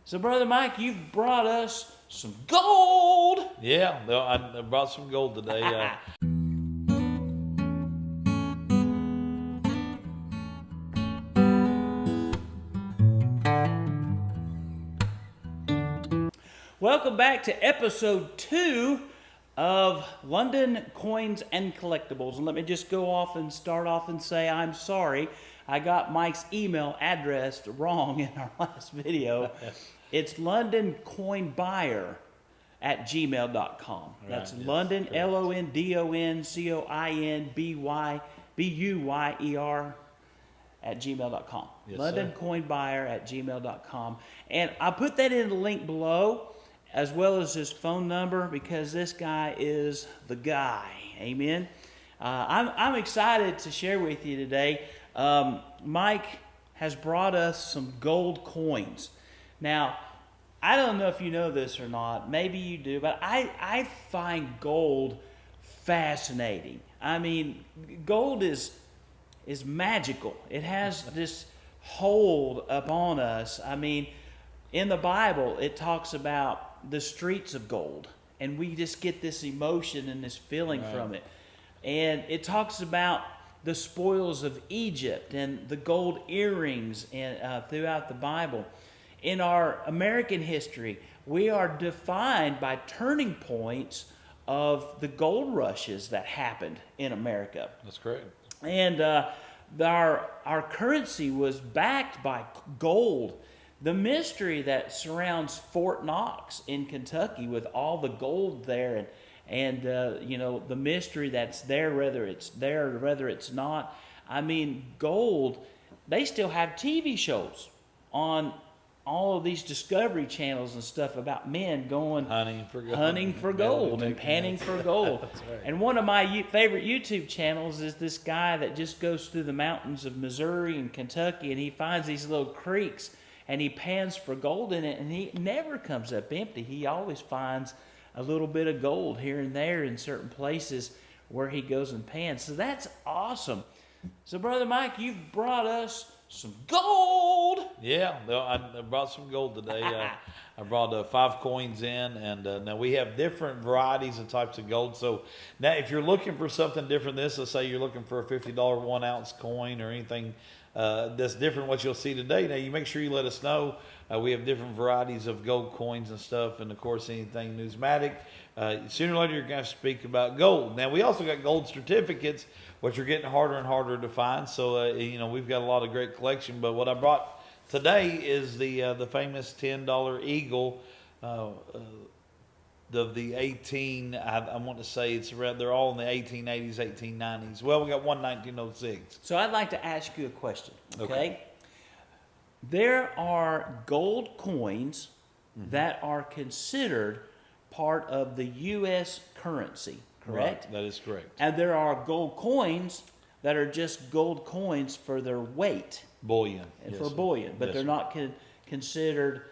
So, Brother Mike, you've brought us some gold. Yeah, I brought some gold today. Welcome back to episode 2 of London Coins and Collectibles. And let me just start off and say I'm sorry. I got Mike's email address wrong in our last video. It's Londoncoinbuyer at gmail.com. That's Right, yes, London, correct. LONDONCOINBUYER at gmail.com. Yes, Londoncoinbuyer at gmail.com. And I'll put that in the link below, as well as his phone number, because this guy is the guy. Amen. I'm excited to share with you today. Mike has brought us some gold coins. Now, I don't know if you know this or not. Maybe you do, but I find gold fascinating. I mean, gold is magical. It has this hold upon us. I mean, in the Bible, it talks about the streets of gold, and we just get this emotion and this feeling from it. And it talks about the spoils of Egypt and the gold earrings throughout the Bible. In our American history, we are defined by turning points of the gold rushes that happened in America. That's correct. And our currency was backed by gold. The mystery that surrounds Fort Knox in Kentucky, with all the gold there, and the mystery that's there, whether it's there or whether it's not. I mean, gold. They still have TV shows on all of these Discovery channels and stuff about men going Hunting for gold and panning for gold. That's right. And one of my favorite YouTube channels is this guy that just goes through the mountains of Missouri and Kentucky, and he finds these little creeks, and he pans for gold in it, and he never comes up empty. He always finds a little bit of gold here and there in certain places where he goes and pans. So that's awesome. So, Brother Mike, you've brought us some gold. Yeah, I brought some gold today. I brought 5 coins in, and now we have different varieties and types of gold. So now, if you're looking for something different, let's say you're looking for a $50 1-ounce coin or anything that's different what you'll see today. Now, you make sure you let us know. We have different varieties of gold coins and stuff, and of course, anything numismatic. Sooner or later, you're going to speak about gold. Now, we also got gold certificates, which are getting harder and harder to find. So, we've got a lot of great collection. But what I brought today is the famous $10 Eagle of the 18. I want to say it's around. They're all in the 1880s, 1890s. Well, we got one 1906. So I'd like to ask you a question. Okay. There are gold coins that are considered part of the U.S. currency, correct? Right, that is correct. And there are gold coins that are just gold coins for their weight. Bullion. And Yes, for sir. bullion, but Yes, they're sir. not considered.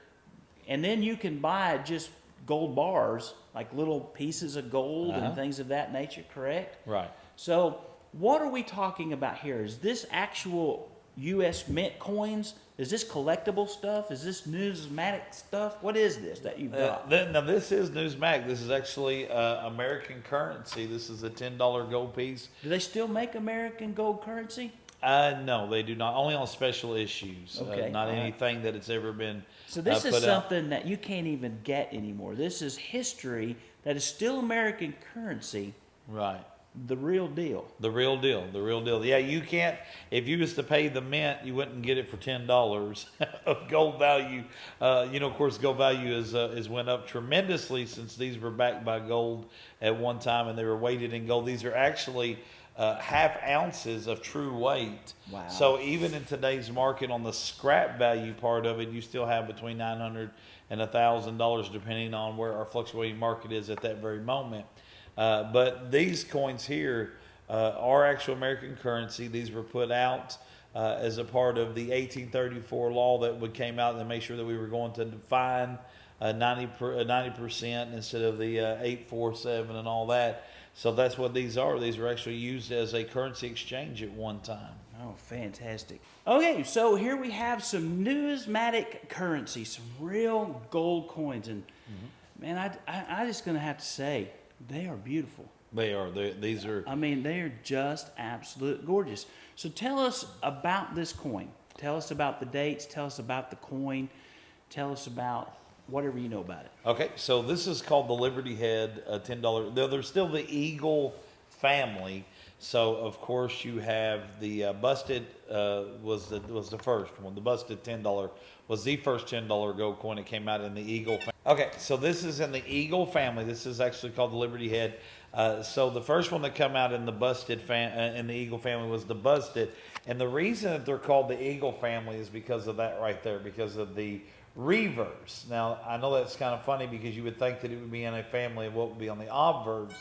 And then you can buy just gold bars, like little pieces of gold and things of that nature, correct? Right. So what are we talking about here? Is this actual U.S. mint coins? Is this collectible stuff? Is this numismatic stuff? What is this that you've got? Now, this is numismatic. This is actually American currency. This is a $10 gold piece. Do they still make American gold currency? No, they do not. Only on special issues. Okay, Not all right. anything that it's ever been. So this is put out. something that you can't even get anymore. This is history that is still American currency, Right. the real deal. The real deal. The real deal. Yeah, you can't. If you was to pay the mint, you wouldn't get it for $10 of gold value. Of course, gold value has went up tremendously since these were backed by gold at one time, and they were weighted in gold. These are actually half ounces of true weight. Wow. So even in today's market, on the scrap value part of it, you still have between $900 and $1,000, depending on where our fluctuating market is at that very moment. But these coins here are actual American currency. These were put out as a part of the 1834 law that came out and made sure that we were going to define 90% instead of the 847 and all that. So that's what these are. These were actually used as a currency exchange at one time. Oh, Oh, fantastic. Okay, so here we have some numismatic currency, some real gold coins. And man, I just going to have to say, they are beautiful. They are. These are. I mean, they are just absolute gorgeous. So tell us about this coin. Tell us about the dates. Tell us about the coin. Tell us about whatever you know about it. Okay, so this is called the Liberty Head, $10. There's still the Eagle family. So of course you have the busted was the first one. The busted $10 was the first $10 gold coin that came out in the Eagle family. Okay, so this is in the Eagle family. This is actually called the Liberty Head. So the first one that come out in the busted in the Eagle family was the busted, and the reason that they're called the Eagle family is because of that right there, because of the reverse. Now I know that's kind of funny because you would think that it would be in a family of what would be on the obverse.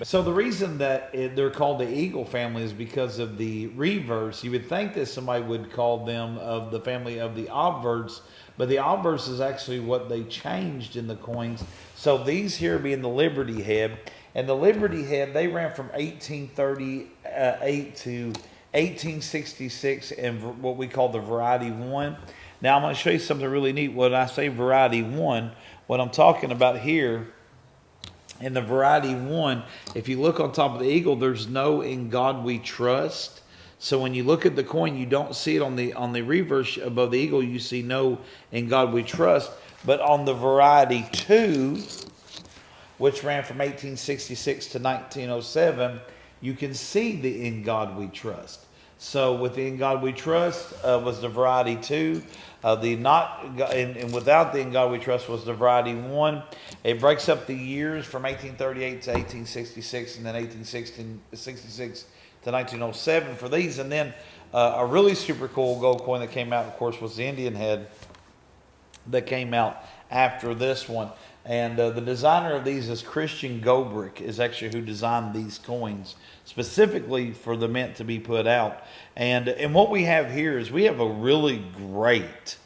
So the reason that they're called the Eagle family is because of the reverse. You would think that somebody would call them of the family of the obverse, but the obverse is actually what they changed in the coins. So these here being the Liberty Head, and the Liberty Head, they ran from 1838 to 1866 in what we call the Variety 1. Now I'm going to show you something really neat. When I say Variety 1, what I'm talking about here, in the Variety 1, if you look on top of the eagle, there's no "In God We Trust." So when you look at the coin, you don't see it on the reverse above the eagle. You see no "In God We Trust." But on the Variety 2, which ran from 1866 to 1907, you can see the "In God We Trust." So with the "In God We Trust" was the Variety 2. And without the "In God We Trust" was the Variety 1. It breaks up the years from 1838 to 1866, and then 1866 to 1907 for these. And then a really super cool gold coin that came out, of course, was the Indian Head that came out after this one. And the designer of these is Christian Gobrick, is actually who designed these coins specifically for the mint to be put out. And what we have here is we have a really great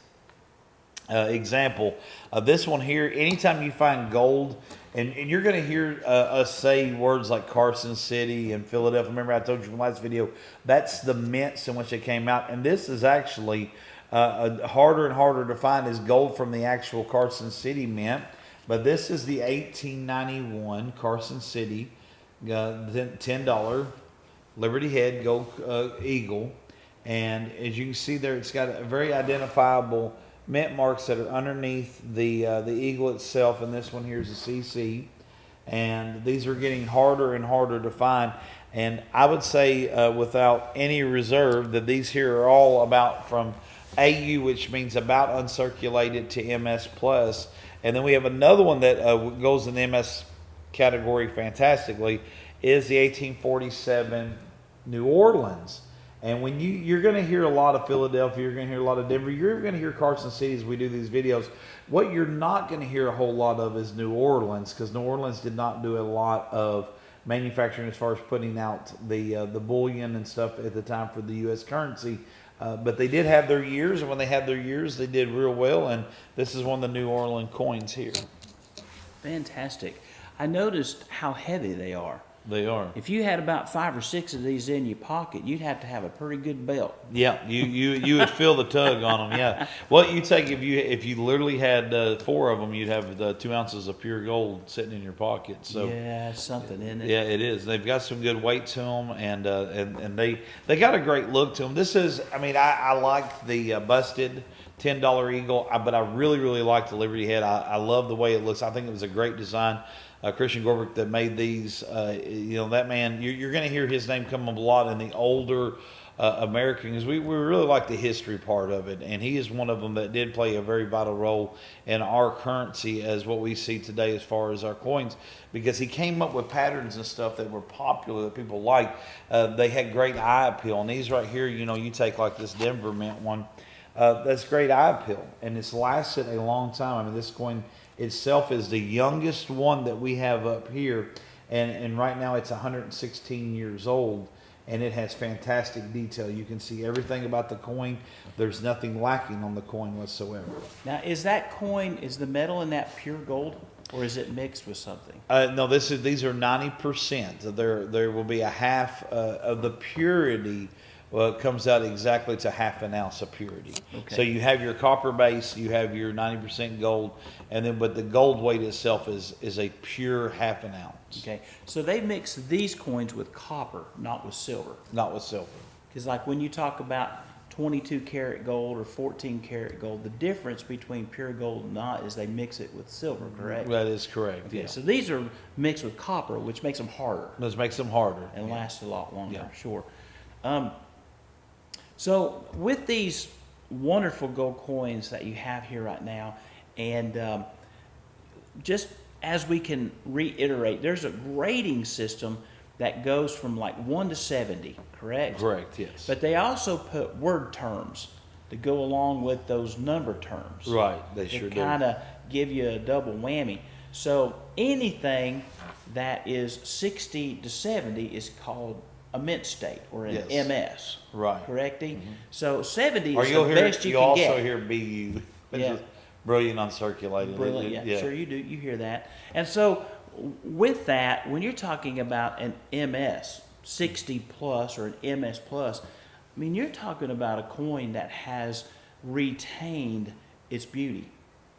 example of this one here. Anytime you find gold, and you're going to hear us say words like Carson City and Philadelphia. Remember I told you from the last video, that's the mints in which they came out. And this is actually harder and harder to find is gold from the actual Carson City mint. But this is the 1891 Carson City $10 Liberty Head gold eagle. And as you can see there, it's got a very identifiable mint marks that are underneath the eagle itself. And this one here is a CC. And these are getting harder and harder to find. And I would say without any reserve that these here are all about from AU, which means about uncirculated, to MS plus. And then we have another one that goes in the MS category fantastically, is the 1847 New Orleans. And when you're going to hear a lot of Philadelphia, you're going to hear a lot of Denver, you're going to hear Carson City as we do these videos. What you're not going to hear a whole lot of is New Orleans, because New Orleans did not do a lot of manufacturing as far as putting out the bullion and stuff at the time for the U.S. currency. But they did have their years, and when they had their years, they did real well. And this is one of the New Orleans coins here. Fantastic. I noticed how heavy they are. They are. If you had about 5 or 6 of these in your pocket, you'd have to have a pretty good belt. Yeah, you would feel the tug on them. Yeah. What you take if you literally had 4 of them, you'd have the 2 ounces of pure gold sitting in your pocket. So yeah, something in it. Yeah, it is. They've got some good weight to them, and they got a great look to them. This is, I like the busted $10 eagle, but I really like the Liberty Head. I love the way it looks. I think it was a great design. Christian Gobrick that made these, that man, you're going to hear his name come up a lot in the older Americans. We really like the history part of it, and he is one of them that did play a very vital role in our currency as what we see today as far as our coins, because he came up with patterns and stuff that were popular that people liked. They had great eye appeal, and these right here, you take like this Denver Mint one, that's great eye appeal, and it's lasted a long time. This coin itself is the youngest one that we have up here, and right now it's 116 years old, and it has fantastic detail. You can see everything about the coin. There's nothing lacking on the coin whatsoever. Now, is the metal in that pure gold, or is it mixed with something? No, these are 90%. There will be a half of the purity Well, it comes out exactly to half an ounce of purity. Okay. So you have your copper base, you have your 90% gold, and then but the gold weight itself is a pure half an ounce, Okay, so they mix these coins with copper, not with silver. not with silver. Because like when you talk about 22 karat gold or 14 karat gold, the difference between pure gold and not is they mix it with silver, correct? That is correct. Okay, Yeah. so these are mixed with copper, which makes them harder This makes them harder. and Yeah. last a lot longer, Yeah. sure. So with these wonderful gold coins that you have here right now, and just as we can reiterate, there's a grading system that goes from like 1 to 70, correct? Correct. Yes. But they also put word terms to go along with those number terms. Right. They To sure do. kind of give you a double whammy. So anything that is 60 to 70 is called a mint state or an Yes. MS. Right. Correcting? So 70 Or is you'll the hear best you you can also get. hear BU. Which Yeah. is brilliant uncirculated. Brilliant, yeah, sure you do. You hear that. And so with that, when you're talking about an MS 60 plus or an MS plus, I mean, you're talking about a coin that has retained its beauty.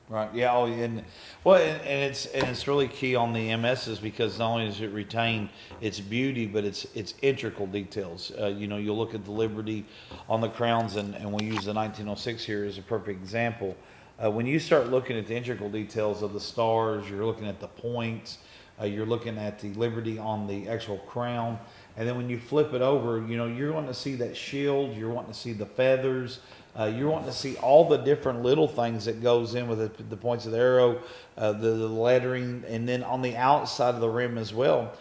Right. Yeah. Oh, and well, and it's really key on the MSs because not only does it retain its beauty, but its integral details. You know, you'll look at the Liberty on the crowns, and we use the 1906 here as a perfect example. When you start looking at the integral details of the stars, you're looking at the points, you're looking at the Liberty on the actual crown, and then when you flip it over, you know, you're wanting to see that shield, you're wanting to see the feathers. You're wanting to see all the different little things that goes in with the points of the arrow, the lettering, and then on the outside of the rim as well.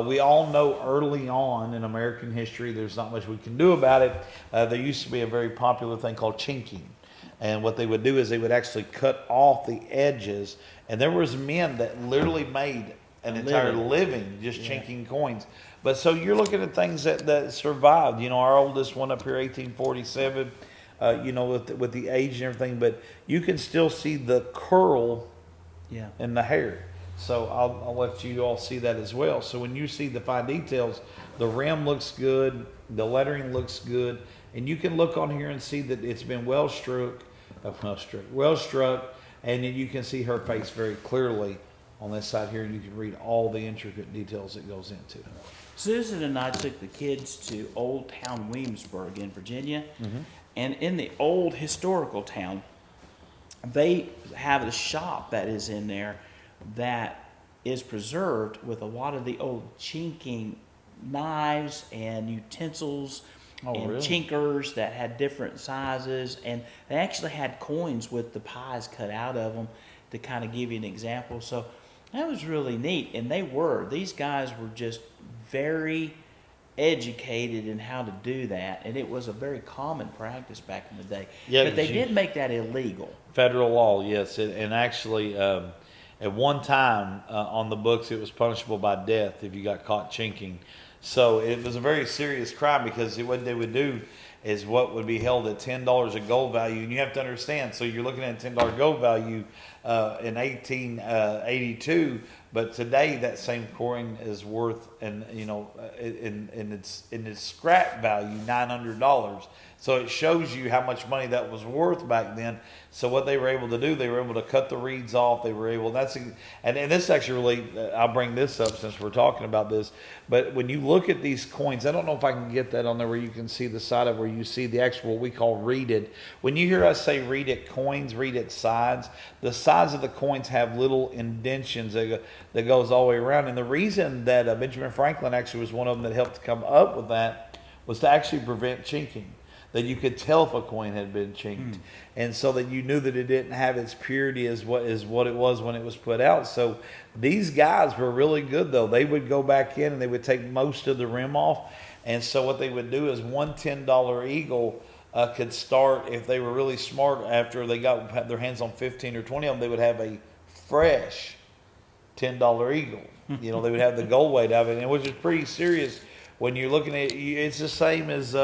We all know early on in American history, there's not much we can do about it. There used to be a very popular thing called chinking. And what they would do is they would actually cut off the edges. And there was men that literally made an entire living just chinking coins. But so you're looking at things that survived. You know, our oldest one up here, 1847. You know, with the age and everything, but you can still see the curl in the hair. So I'll let you all see that as well. So when you see the fine details, the rim looks good, the lettering looks good, and you can look on here and see that it's been well struck, and then you can see her face very clearly on this side here, and you can read all the intricate details that goes into it. Susan and I took the kids to Old Town Williamsburg in Virginia. And in the old historical town, they have a shop that is in there that is preserved with a lot of the old chinking knives and utensils and chinkers that had different sizes. And they actually had coins with the pies cut out of them to kind of give you an example. So that was really neat. And these guys were just very educated in how to do that, and it was a very common practice back in the day. Yeah, but they did make that illegal. Federal law, yes, and actually, at one time on the books, it was punishable by death if you got caught chinking. So it was a very serious crime because what they would do is what would be held at $10 of gold value, and you have to understand. So you're looking at $10 gold value in 1882. But today, that same coin is worth, in its scrap value, $900. So it shows you how much money that was worth back then. So what they were able to do, they were able to cut the reeds off. They were able, and this actually really, I'll bring this up since we're talking about this. But when you look at these coins, I don't know if I can get that on there where you can see the side of where you see the actual, what we call reeded. When you hear us say reeded coins, reeded sides, the sides of the coins have little indentions that goes all the way around. And the reason that Benjamin Franklin actually was one of them that helped come up with that was to actually prevent chinking. That you could tell if a coin had been chinked, and so that you knew that it didn't have its purity as what it was when it was put out. So these guys were really good, though. They would go back in and they would take most of the rim off, and so what they would do is one $10 eagle could start, if they were really smart, after they had their hands on 15 or 20 of them, they would have a fresh $10 eagle. You know, they would have the gold weight of it, and which is pretty serious when you're looking at it. It's the same as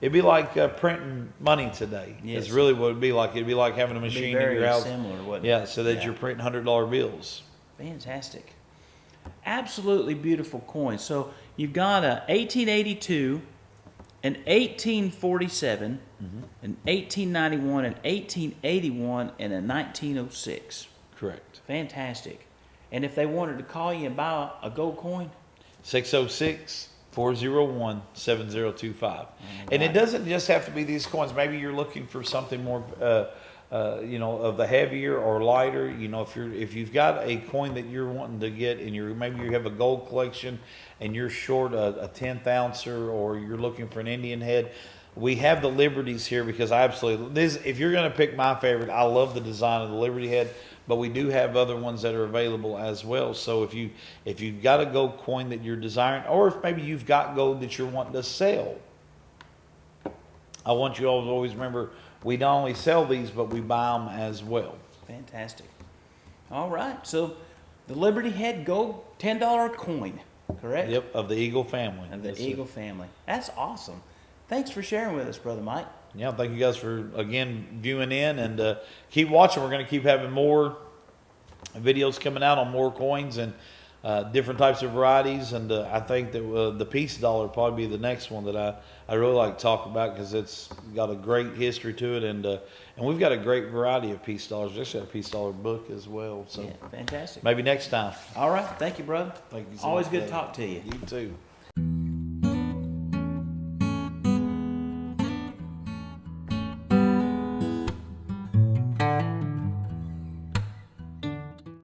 it'd be like printing money today. Yes. It's really what it'd be like. It'd be like having a machine in your house. Similar, wouldn't it? Yeah, so that you're printing $100 bills. Fantastic. Absolutely beautiful coin. So you've got a 1882 an 1847, an 1891, an 1881, and a 1906. Correct. Fantastic. And if they wanted to call you and buy a gold coin? 606-401-7025. And it doesn't just have to be these coins. Maybe you're looking for something more, of the heavier or lighter. If you've got a coin that you're wanting to get, and maybe you have a gold collection, and you're short a 10th ouncer, or you're looking for an Indian head, we have the Liberties here because if you're going to pick my favorite, I love the design of the Liberty head. But we do have other ones that are available as well. So if you've got a gold coin that you're desiring, or if maybe you've got gold that you're wanting to sell, I want you all to always remember, we not only sell these, but we buy them as well. Fantastic. All right. So the Liberty Head gold $10 coin, correct? Yep, of the Eagle family. Of the Eagle family. That's awesome. Thanks for sharing with us, Brother Mike. Yeah, thank you guys for, again, viewing in, and keep watching. We're going to keep having more videos coming out on more coins and different types of varieties, and I think that the piece dollar will probably be the next one that I really like to talk about, because it's got a great history to it, and we've got a great variety of piece dollars. We actually have a piece dollar book as well. So yeah, fantastic. maybe next time. All right. Thank you, brother. Thank you so Always much, good to brother. talk to you. You too.